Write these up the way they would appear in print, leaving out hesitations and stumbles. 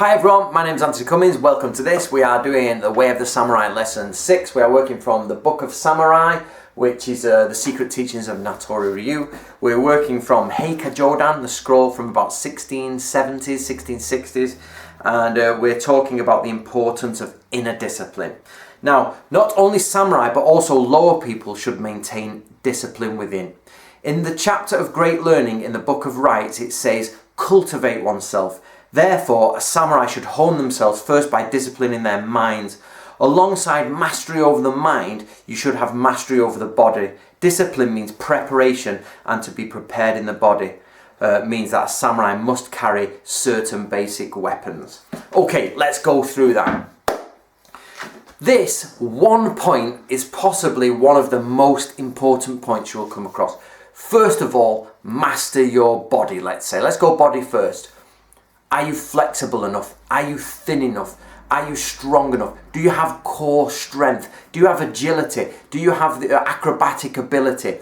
Hi everyone, my name is Anthony Cummins. Welcome to this. We are doing The Way of the Samurai Lesson 6. We are working from the Book of Samurai, which is the secret teachings of Natori Ryu. We're working from Heika Jodan, the scroll from about 1670s, 1660s, and we're talking about the importance of inner discipline. Now, not only samurai, but also lower people should maintain discipline within. In the chapter of Great Learning in the Book of Rites, it says, cultivate oneself. Therefore, a samurai should hone themselves first by disciplining their minds. Alongside mastery over the mind, you should have mastery over the body. Discipline means preparation, and to be prepared in the body means that a samurai must carry certain basic weapons. Okay, let's go through that. This one point is possibly one of the most important points you'll come across. First of all, master your body, let's say. Let's go body first. Are you flexible enough? Are you thin enough? Are you strong enough? Do you have core strength? Do you have agility? Do you have the acrobatic ability?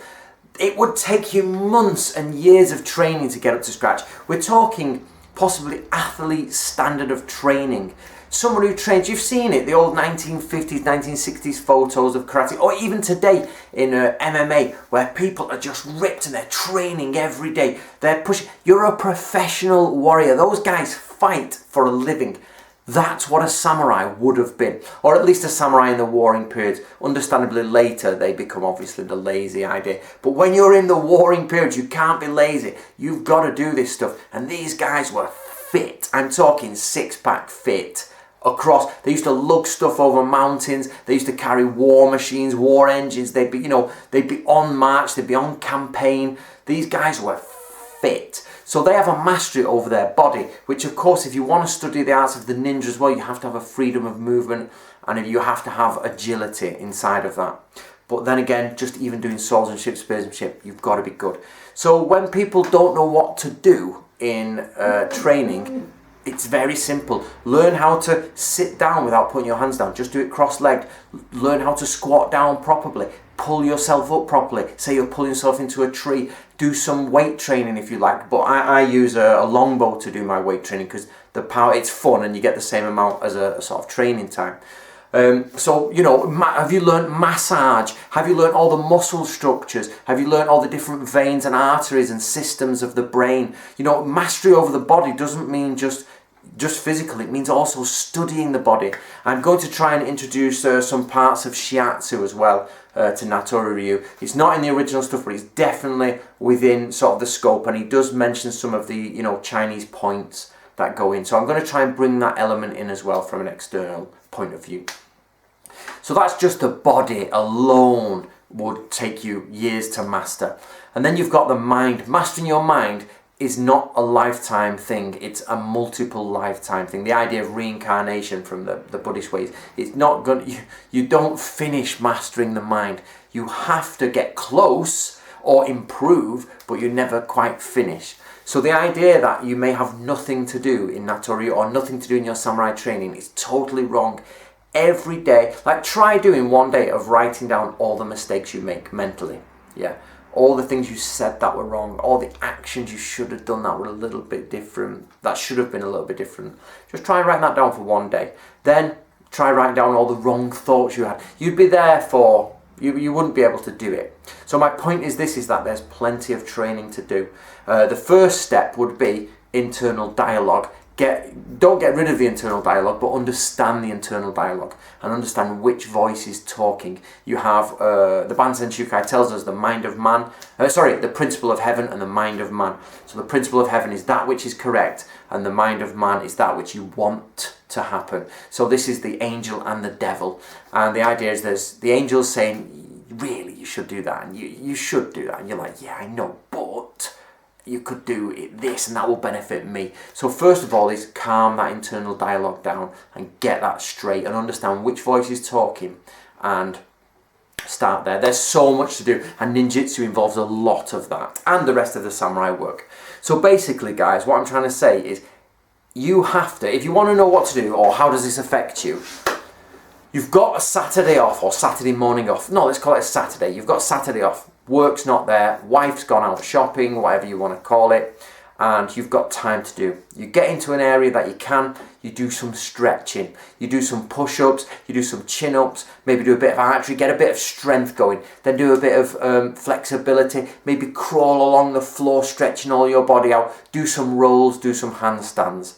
It would take you months and years of training to get up to scratch. We're talking possibly athlete standard of training. Someone who trains, you've seen it, the old 1950s, 1960s photos of karate, or even today in MMA, where people are just ripped and they're training every day. They're pushing. You're a professional warrior. Those guys fight for a living. That's what a samurai would have been, or at least a samurai in the warring periods. Understandably later, they become obviously the lazy idea. But when you're in the warring periods, you can't be lazy. You've got to do this stuff. And these guys were fit. I'm talking six-pack fit. Across, they used to lug stuff over mountains. They used to carry war machines, war engines. They'd be on march. They'd be on campaign. These guys were fit, so they have a mastery over their body. Which, of course, if you want to study the arts of the ninja as well, you have to have a freedom of movement, and you have to have agility inside of that. But then again, just even doing swordsmanship, spearsmanship, you've got to be good. So when people don't know what to do in training, it's very simple. Learn how to sit down without putting your hands down. Just do it cross-legged. Learn how to squat down properly. Pull yourself up properly. Say you're pulling yourself into a tree. Do some weight training if you like. But I use a longbow to do my weight training because the power, it's fun and you get the same amount as a sort of training time. So, have you learned massage? Have you learned all the muscle structures? Have you learned all the different veins and arteries and systems of the brain? Mastery over the body doesn't mean just physical. It means also studying the body. I'm going to try and introduce some parts of shiatsu as well to Natori Ryu. It's not in the original stuff, but it's definitely within sort of the scope, and he does mention some of the Chinese points that go in. So I'm going to try and bring that element in as well from an external point of view. So that's just the body alone would take you years to master. And then you've got the mind. Mastering your mind is not a lifetime thing, it's a multiple lifetime thing. The idea of reincarnation from the Buddhist ways, it's not going. You don't finish mastering the mind. You have to get close or improve, but you never quite finish. So the idea that you may have nothing to do in Natori or nothing to do in your samurai training is totally wrong. Every day, try doing one day of writing down all the mistakes you make mentally. Yeah. All the things you said that were wrong, all the actions you should have done that were a little bit different, that should have been a little bit different. Just try and write that down for one day. Then try writing down all the wrong thoughts you had. You'd be there for, you wouldn't be able to do it. So my point is that there's plenty of training to do. The first step would be internal dialogue. Don't get rid of the internal dialogue, but understand the internal dialogue and understand which voice is talking. You have the Banzen Shukai tells us the mind of man, the principle of heaven and the mind of man. So the principle of heaven is that which is correct, and the mind of man is that which you want to happen. So this is the angel and the devil, and the idea is there's the angel saying, really, you should do that, and you should do that, and you're like, yeah, I know, but you could do this and that will benefit me. So first of all is calm that internal dialogue down and get that straight and understand which voice is talking and start there. There's so much to do, and ninjutsu involves a lot of that and the rest of the samurai work. So basically, guys, what I'm trying to say is you have to, if you want to know what to do or how does this affect you, you've got a Saturday off or Saturday morning off. No, let's call it a Saturday. You've got Saturday off. Work's not there, wife's gone out shopping, whatever you want to call it, and you've got time to do. You get into an area that you can, you do some stretching, you do some push-ups, you do some chin-ups, maybe do a bit of archery, get a bit of strength going, then do a bit of flexibility, maybe crawl along the floor, stretching all your body out, do some rolls, do some handstands.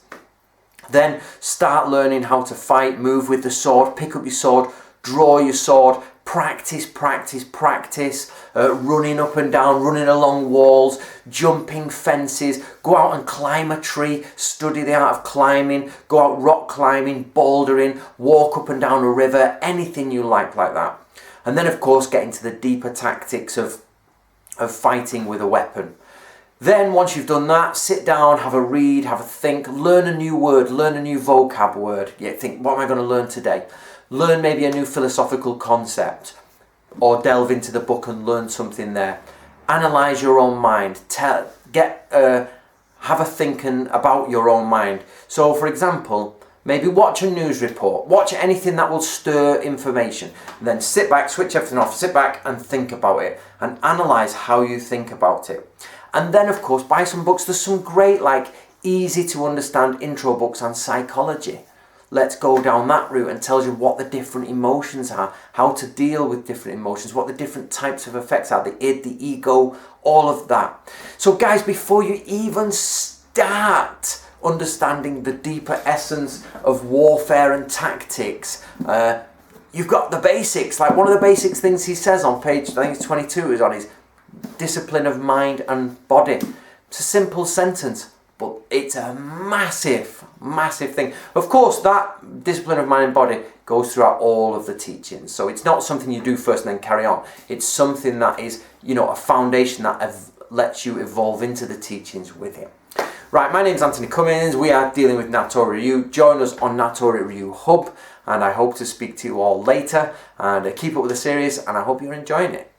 Then start learning how to fight, move with the sword, pick up your sword, draw your sword, practice, running up and down, running along walls, jumping fences, go out and climb a tree, study the art of climbing, go out rock climbing, bouldering, walk up and down a river, anything you like that. And then of course get into the deeper tactics of fighting with a weapon. Then once you've done that, sit down, have a read, have a think, learn a new word, learn a new vocab word. Yeah, think, what am I going to learn today? Learn maybe a new philosophical concept, or delve into the book and learn something there. Analyse your own mind. Have a thinking about your own mind. So for example, maybe watch a news report, watch anything that will stir information, and then sit back, switch everything off, sit back and think about it, and analyse how you think about it. And then of course buy some books. There's some great easy to understand intro books on psychology. Let's go down that route, and tells you what the different emotions are, how to deal with different emotions, what the different types of effects are, the id, the ego, all of that. So guys, before you even start understanding the deeper essence of warfare and tactics, you've got the basics. Like one of the basic things he says on page, I think it's 22, is on his discipline of mind and body. It's a simple sentence, but it's a massive thing. Of course, that discipline of mind and body goes throughout all of the teachings. So it's not something you do first and then carry on. It's something that is, a foundation that lets you evolve into the teachings with him. Right, my name's Anthony Cummins. We are dealing with Natori Ryu. Join us on Natori Ryu Hub, and I hope to speak to you all later. And keep up with the series, and I hope you're enjoying it.